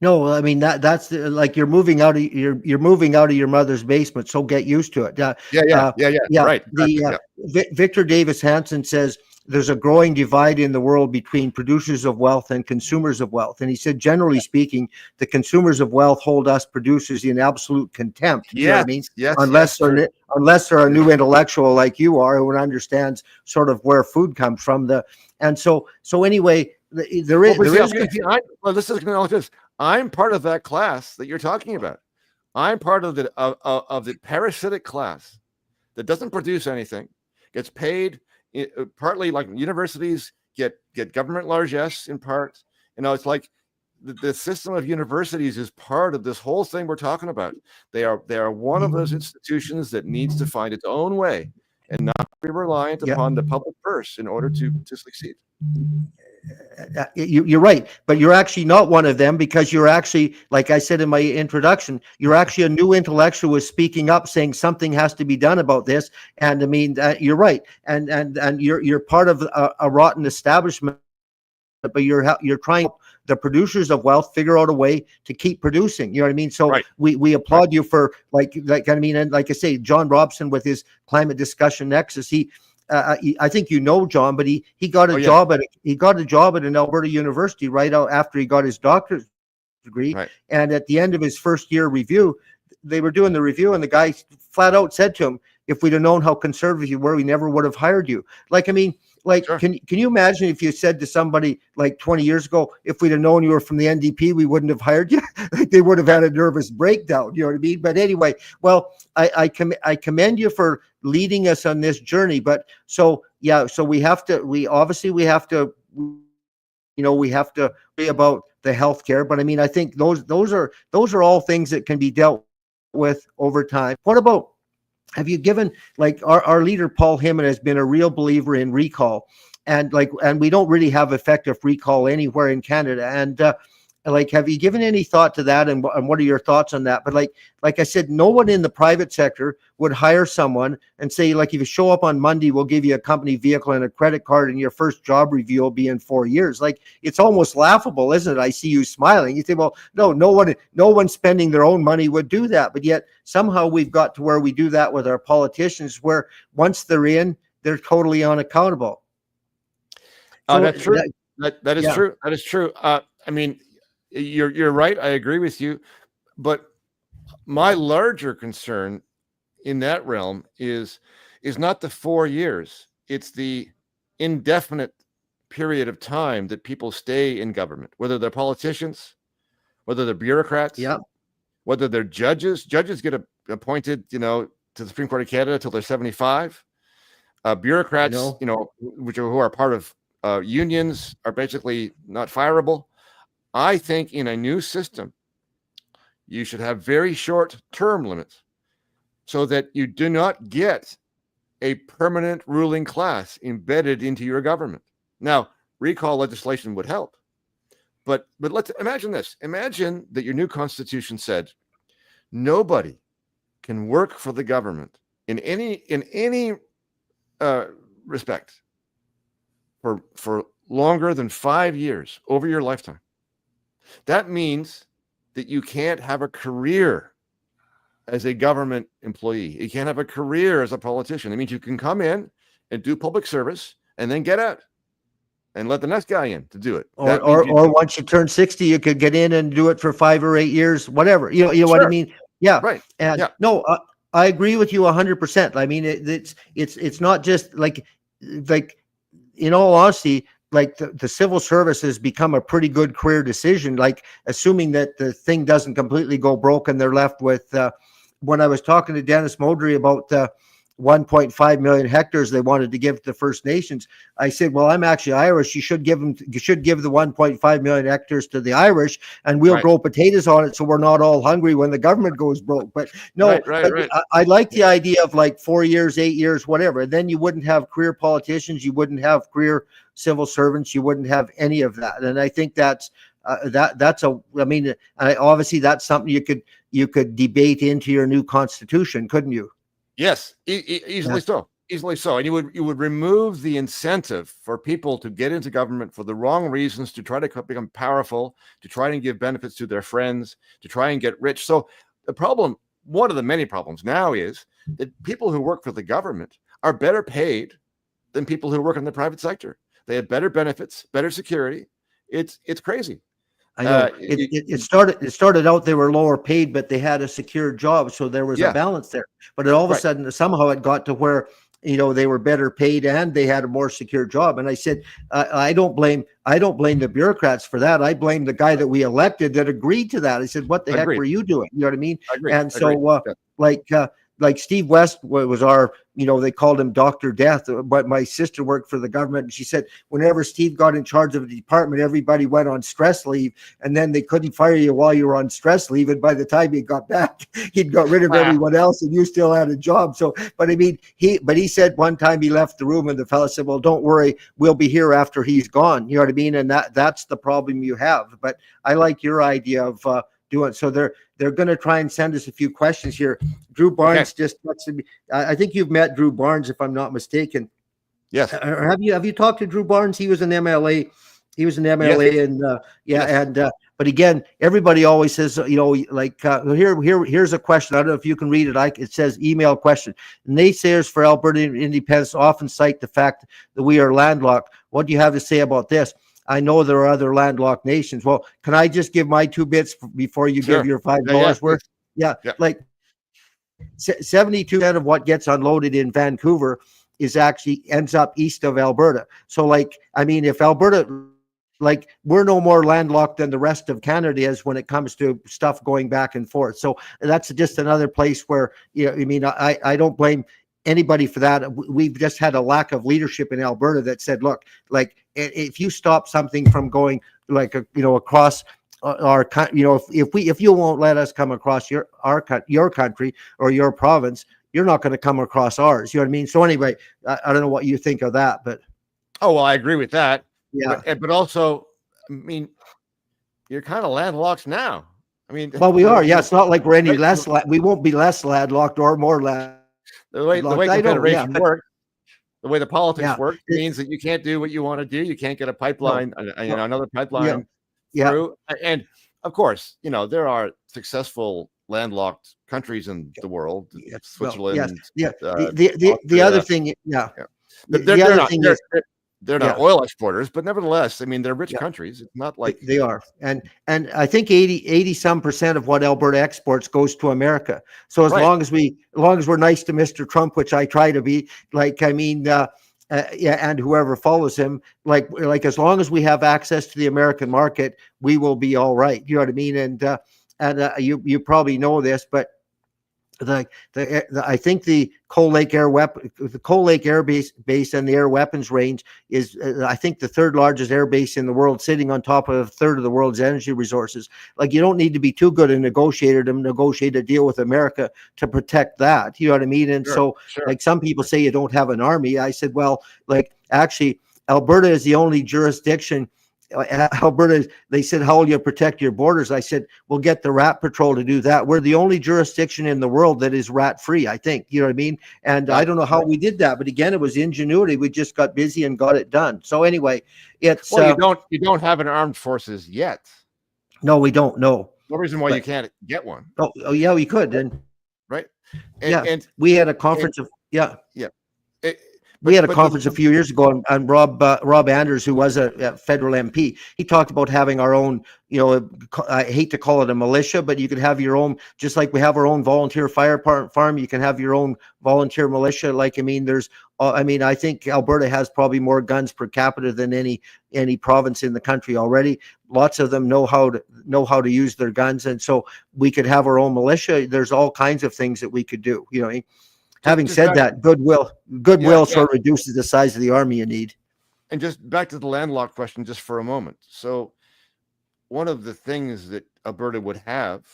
No, I mean that's like you're moving out of your mother's basement, so get used to it.
Yeah. Right.
The
Exactly, yeah.
Victor Davis Hanson says there's a growing divide in the world between producers of wealth and consumers of wealth, and he said generally speaking, the consumers of wealth hold us producers in absolute contempt. You know what I mean?
Yes.
Unless they're a new intellectual like you are who understands sort of where food comes from. So anyway, there is.
This is acknowledge this. I'm part of that class that you're talking about. I'm part of the parasitic class that doesn't produce anything, gets paid partly like universities get government largesse in part. It's like the system of universities is part of this whole thing we're talking about. They are one of those institutions that needs to find its own way and not be reliant upon the public purse in order to succeed.
You're right, but you're actually not one of them, because you're actually, like I said in my introduction, you're actually a new intellectual who is speaking up, saying something has to be done about this. And I mean, you're right, and you're part of a rotten establishment, but you're trying the producers of wealth figure out a way to keep producing. You know what I mean? So we applaud you for like I mean, and like I say, John Robson with his climate discussion nexus, I think you know John, but he got a job at an Alberta university right out after he got his doctorate degree. Right. And at the end of his first year review, they were doing the review, and the guy flat out said to him, "If we'd have known how conservative you were, we never would have hired you." Like, I mean, like, sure. Can you imagine if you said to somebody like 20 years ago, "If we'd have known you were from the NDP, we wouldn't have hired you"? Like, they would have had a nervous breakdown. You know what I mean? But anyway, well, I commend you for leading us on this journey. But so we have to worry about the healthcare. But I mean, I think those are all things that can be dealt with over time. What about, have you given, like, our leader Paul Himon has been a real believer in recall, and we don't really have effective recall anywhere in Canada, and have you given any thought to that, and what are your thoughts on that? But like I said, no one in the private sector would hire someone and say, like, if you show up on Monday, we'll give you a company vehicle and a credit card, and your first job review will be in 4 years. Like, it's almost laughable, isn't it? I see you smiling. You say, well, no one spending their own money would do that. But yet somehow we've got to where we do that with our politicians, where once they're in, they're totally unaccountable.
That's true. That is true. That is true. I mean, you're right. I agree with you. But my larger concern in that realm is not the 4 years. It's the indefinite period of time that people stay in government, whether they're politicians, whether they're bureaucrats, whether they're judges. Judges get appointed, to the Supreme Court of Canada till they're 75. Bureaucrats, who are part of unions, are basically not fireable. I think in a new system, you should have very short term limits so that you do not get a permanent ruling class embedded into your government. Now, recall legislation would help, but let's imagine this. Imagine that your new constitution said nobody can work for the government in any respect for longer than 5 years over your lifetime. That means that you can't have a career as a government employee. You can't have a career as a politician. It means you can come in and do public service and then get out and let the next guy in to do it.
Or once you turn 60, you could get in and do it for 5 or 8 years, whatever. You know what I mean? Yeah. Right. And no, I agree with you 100%. I mean, it's not just like in all honesty, like the civil service has become a pretty good career decision, like assuming that the thing doesn't completely go broke and they're left with, when I was talking to Dennis Modry about 1.5 million hectares they wanted to give to the First Nations, I said, well, I'm actually Irish. You should give the 1.5 million hectares to the Irish, and we'll grow potatoes on it so we're not all hungry when the government goes broke. But no, I like the idea of like 4 years, 8 years, whatever. Then you wouldn't have career politicians, you wouldn't have career civil servants, you wouldn't have any of that. And I think that's that's a. I mean, obviously that's something you could debate into your new constitution, couldn't you?
Yes, easily so. Easily so. And you would remove the incentive for people to get into government for the wrong reasons, to try to become powerful, to try and give benefits to their friends, to try and get rich. So the problem, one of the many problems now, is that people who work for the government are better paid than people who work in the private sector. They have better benefits, better security. It's crazy.
I know it started out they were lower paid, but they had a secure job, so there was a balance there. But all of a sudden, somehow it got to where they were better paid and they had a more secure job. And I said, I don't blame the bureaucrats for that. I blame the guy that we elected that agreed to that. I said, what the heck were you doing? You know what I mean? And so like Steve West was our, they called him Dr. Death, but my sister worked for the government. And she said, whenever Steve got in charge of the department, everybody went on stress leave, and then they couldn't fire you while you were on stress leave. And by the time he got back, he'd got rid of everyone else and you still had a job. So, but I mean, he said one time he left the room and the fellow said, well, don't worry, we'll be here after he's gone. You know what I mean? And that's the problem you have. But I like your idea of, doing so. They're going to try and send us a few questions here. Drew Barnes just texted me. I think you've met Drew Barnes, if I'm not mistaken.
Yes.
Have you talked to Drew Barnes? He was an MLA. And but again, everybody always says, here's a question. I don't know if you can read it. It says email question. Naysayers for Alberta independence often cite the fact that we are landlocked. What do you have to say about this? I know there are other landlocked nations. Well, can I just give my 2 bits before you give your $5 worth? Yeah. Like 72% of what gets unloaded in Vancouver is actually ends up east of Alberta. So if Alberta, we're no more landlocked than the rest of Canada is when it comes to stuff going back and forth. So that's just another place where, I don't blame anybody for that. We've just had a lack of leadership in Alberta that said, look, if you stop something from going across our, if you won't let us come across your country or your province, you're not going to come across ours. You know what I mean? So anyway, I don't know what you think of that, but.
Oh, well, I agree with that.
Yeah.
But also, I mean, you're kind of landlocked now. I mean,
well, we are. Yeah. It's not like we're any less, we won't be less landlocked or more landlocked.
The way Confederation works, the way the politics work, means that you can't do what you want to do. You can't get a pipeline, another pipeline through. And of course, there are successful landlocked countries in the world, Switzerland.
The other thing,
they're not oil exporters, but nevertheless, I mean, they're rich countries. It's not like
they are. And I think 80 some percent of what Alberta exports goes to America. So as long as we're nice to Mr. Trump, which I try to be, and whoever follows him, as long as we have access to the American market, we will be all right. You know what I mean? And you probably know this, but I think the Cold Lake Air Base and the Air Weapons Range is, I think, the 3rd largest air base in the world, sitting on top of 1/3 of the world's energy resources. You don't need to be too good a negotiator to negotiate a deal with America to protect that. You know what I mean? And some people say you don't have an army. I said, well, actually, Alberta is the only jurisdiction. Alberta, they said, how will you protect your borders? I said, we'll get the rat patrol to do that. We're the only jurisdiction in the world that is rat free, I think. You know what I mean? And I don't know how we did that, but again, it was ingenuity. We just got busy and got it done. So anyway, it's
you don't have an armed forces yet.
No, we don't. No
reason why you can't get one.
Oh yeah, we could. And and we had a conference we had a conference a few years ago, and Rob Anders, who was a federal MP, he talked about having our own, I hate to call it a militia, but you could have your own, just like we have our own volunteer fire farm, you can have your own volunteer militia. I think Alberta has probably more guns per capita than any province in the country already. Lots of them know how to use their guns, and so we could have our own militia. There's all kinds of things that we could do, Having said that, goodwill sort of reduces the size of the army you need.
And just back to the landlocked question just for a moment. So one of the things that Alberta would have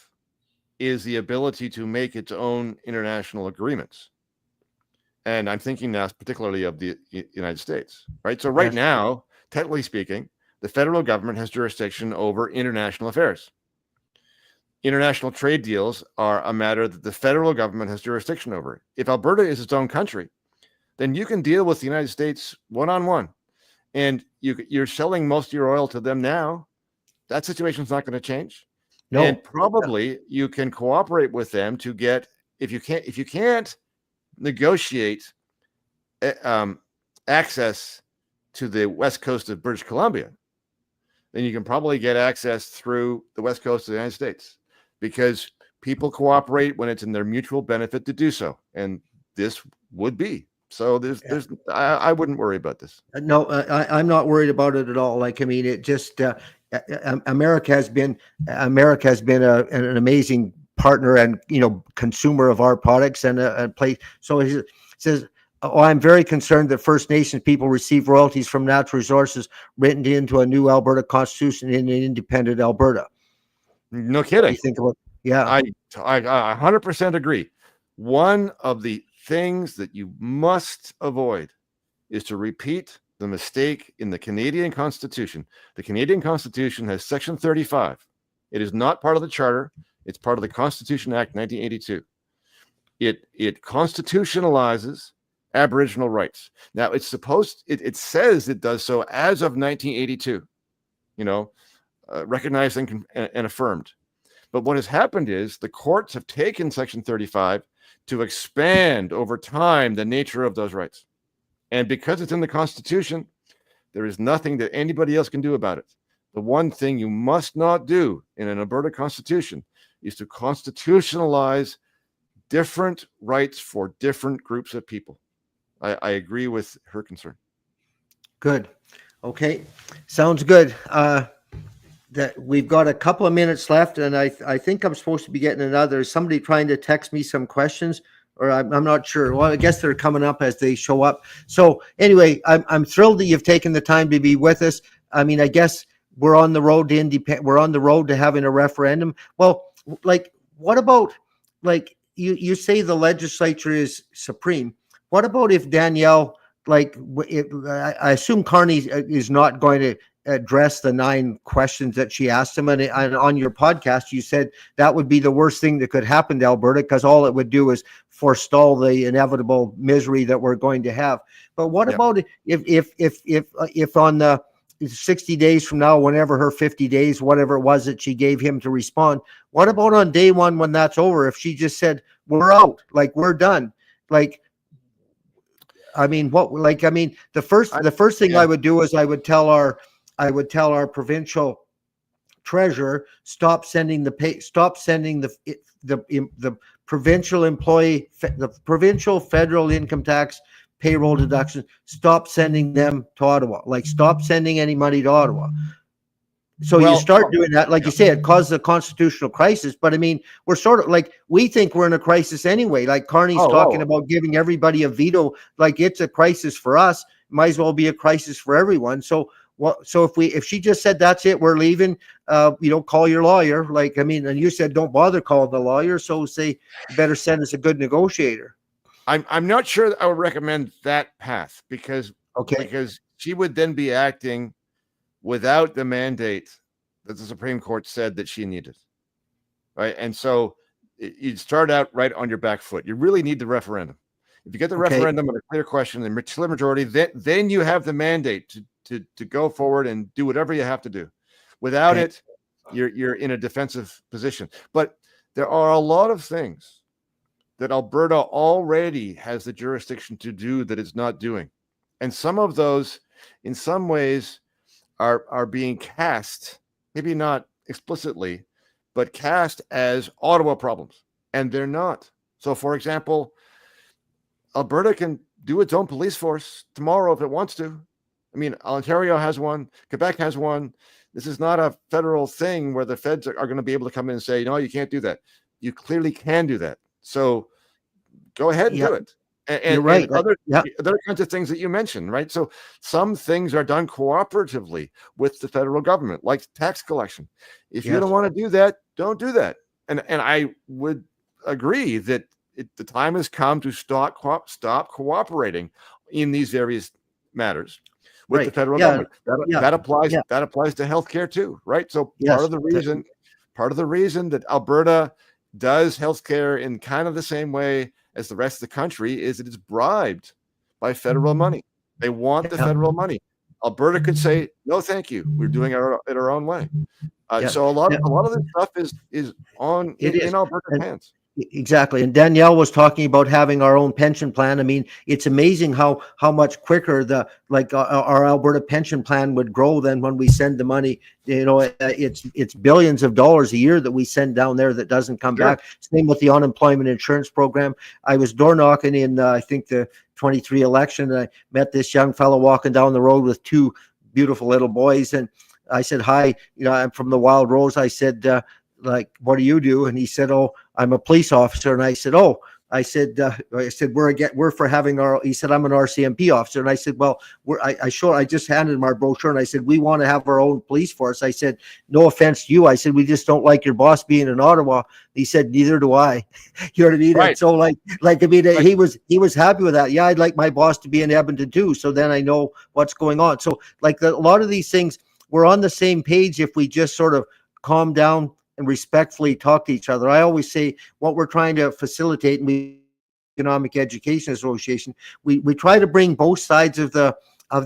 is the ability to make its own international agreements. And I'm thinking now particularly of the United States, right? So now, technically speaking, the federal government has jurisdiction over international affairs. International trade deals are a matter that the federal government has jurisdiction over. If Alberta is its own country, then you can deal with the United States one-on-one, and you're selling most of your oil to them now. That situation's not going to change.
No.
And probably you can cooperate with them to get, if you can't negotiate access to the west coast of British Columbia, then you can probably get access through the west coast of the United States, because people cooperate when it's in their mutual benefit to do so. And this would be. So I wouldn't worry about this.
No, I'm not worried about it at all. Like, I mean, it just America has been an amazing partner and, you know, consumer of our products and a place. So it says, oh, I'm very concerned that First Nations people receive royalties from natural resources written into a new Alberta Constitution in an independent Alberta.
No kidding.
What do you think about? Yeah,
I 100% agree. One of the things that you must avoid is to repeat the mistake in the Canadian Constitution. The Canadian Constitution has Section 35. It is not part of the Charter. It's part of the Constitution Act 1982. It constitutionalizes Aboriginal rights. Now, it says it does so as of 1982, you know, recognized and affirmed. But what has happened is the courts have taken Section 35 to expand over time the nature of those rights. And because it's in the Constitution, there is nothing that anybody else can do about it. The one thing you must not do in an Alberta Constitution is to constitutionalize different rights for different groups of people. I agree with her concern.
Good. Okay. Sounds good. That we've got a couple of minutes left, and I think I'm supposed to be getting another. Somebody trying to text me some questions, or I'm not sure. Well, I guess they're coming up as they show up. So anyway, I'm thrilled that you've taken the time to be with us. I mean, I guess we're on the road to we're on the road to having a referendum. Well, like, what about, like, you say the legislature is supreme. What about if Danielle, like, I assume Carney is not going to address the 9 questions that she asked him, and on your podcast you said that would be the worst thing that could happen to Alberta, because all it would do is forestall the inevitable misery that we're going to have. But what about if on the 60 days from now, whenever her 50 days, whatever it was that she gave him to respond, what about on day one when that's over, if she just said, we're out, like, we're done? Like, I mean, the first thing I would do is I would tell our provincial treasurer, stop sending the provincial employee, the provincial federal income tax payroll deduction, stop sending them to Ottawa. Like, stop sending any money to Ottawa. So you start doing that, like you say, it causes a constitutional crisis. But I mean, we're sort of like, we think we're in a crisis anyway. Like, Carney's talking about giving everybody a veto. Like, it's a crisis for us. It might as well be a crisis for everyone. So if she just said, that's it, we're leaving, call your lawyer. Like, I mean, and you said don't bother calling the lawyer. So say, you better send us a good negotiator.
I'm not sure that I would recommend that path, because she would then be acting without the mandate that the Supreme Court said that she needed, right? And so you'd start out right on your back foot. You really need the referendum. If you get the referendum on a clear question, the clear majority, then you have the mandate to go forward and do whatever you have to do. Without it, you're in a defensive position. But there are a lot of things that Alberta already has the jurisdiction to do that it's not doing. And some of those, in some ways, are being cast, maybe not explicitly, but cast as Ottawa problems. And they're not. So, for example, Alberta can do its own police force tomorrow if it wants to. I mean, Ontario has one, Quebec has one. This is not a federal thing where the feds are going to be able to come in and say, no, you can't do that. You clearly can do that. So go ahead and do it. And,
you're right.
And other kinds of things that you mentioned, right? So some things are done cooperatively with the federal government, like tax collection. If you don't want to do that, don't do that. And I would agree that the time has come to stop cooperating in these various matters. with the
Right.
federal
Yeah.
government.
Yeah.
That applies.
Yeah.
That applies to healthcare too, right? So
Yes.
part of the reason that Alberta does healthcare in kind of the same way as the rest of the country is it is bribed by federal money. They want the
Yeah.
federal money. Alberta could say, "No, thank you. We're doing it our own way."
Yeah.
So
Yeah.
a lot of this stuff is
It
in
is.
Alberta's
And
hands.
exactly. And Danielle was talking about having our own pension plan. I mean, it's amazing how much quicker our Alberta pension plan would grow than when we send the money. It's billions of dollars a year that we send down there that doesn't come
Sure.
back. Same with the unemployment insurance program. I was door knocking in I think the 23 election, and I met this young fellow walking down the road with two beautiful little boys, and I said, "Hi, I'm from the Wild Rose." I said, like, what do you do? And he said, "Oh, I'm a police officer." And I said, "Oh," I said, we're for having our, he said, "I'm an RCMP officer." And I said, "Well, I just handed him our brochure, and I said, we want to have our own police force." I said, "No offense to you." I said, "We just don't like your boss being in Ottawa." He said, "Neither do I." You know what I mean?
Right.
And so I mean,
Right.
he was happy with that. Yeah, I'd like my boss to be in Edmonton too. So then I know what's going on. So a lot of these things, we're on the same page if we just sort of calm down and respectfully talk to each other. I always say what we're trying to facilitate, and we Economic Education Association, we try to bring both sides of the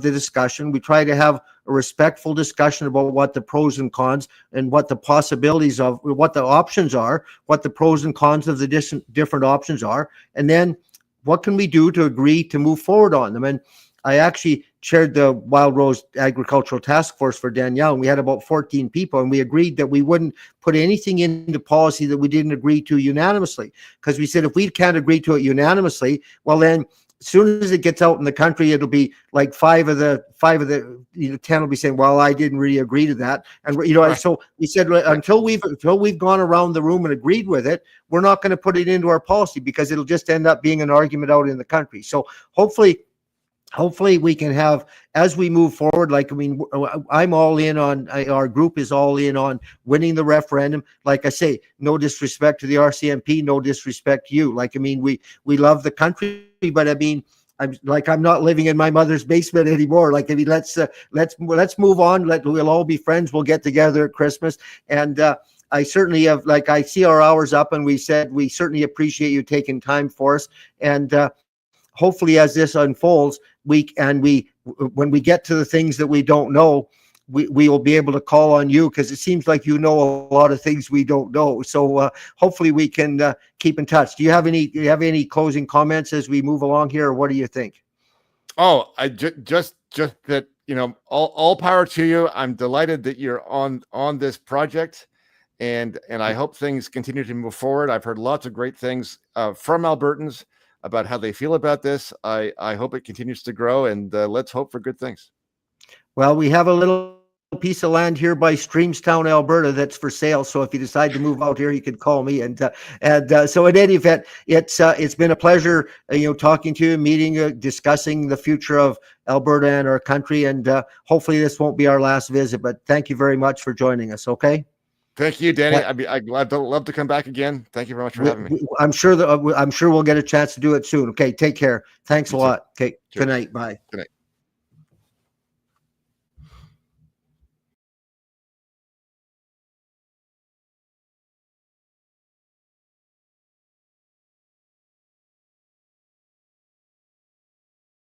discussion. We try to have a respectful discussion about what the pros and cons and what the possibilities of what the options are, what the pros and cons of the different options are, and then what can we do to agree to move forward on them. And I actually chaired the Wild Rose Agricultural Task Force for Danielle, and we had about 14 people, and we agreed that we wouldn't put anything into policy that we didn't agree to unanimously, because we said if we can't agree to it unanimously, well then as soon as it gets out in the country, it'll be like five of the 10 will be saying, "Well, I didn't really agree to that." And
Right.
so we said until we've gone around the room and agreed with it, we're not going to put it into our policy, because it'll just end up being an argument out in the country. So hopefully we can have, as we move forward, like, I mean, I'm all in on, our group is all in on winning the referendum. Like I say, no disrespect to the RCMP, no disrespect to you. Like, I mean, we love the country, but I mean, I'm not living in my mother's basement anymore. Like, I mean, let's move on. We'll all be friends. We'll get together at Christmas. And I certainly have, I see our hours up, and we said we certainly appreciate you taking time for us. And hopefully as this unfolds, when we get to the things that we don't know, we will be able to call on you, because it seems like you know a lot of things we don't know. So hopefully we can keep in touch. Do you have any closing comments as we move along here, or what do you think?
Oh, I just that, all power to you. I'm delighted that you're on this project, and I hope things continue to move forward. I've heard lots of great things from Albertans about how they feel about this. I hope it continues to grow, and let's hope for good things.
Well, we have a little piece of land here by Streamstown, Alberta, that's for sale. So if you decide to move out here, you can call me. And so in any event, it's been a pleasure, talking to you, meeting, discussing the future of Alberta and our country. And hopefully this won't be our last visit. But thank you very much for joining us. Okay.
Thank you, Danny. I'd love to come back again. Thank you very much for having me.
I'm sure we'll get a chance to do it soon. Okay. Take care. Thanks a lot. Okay.
Cheers.
Good night. Bye.
Good night.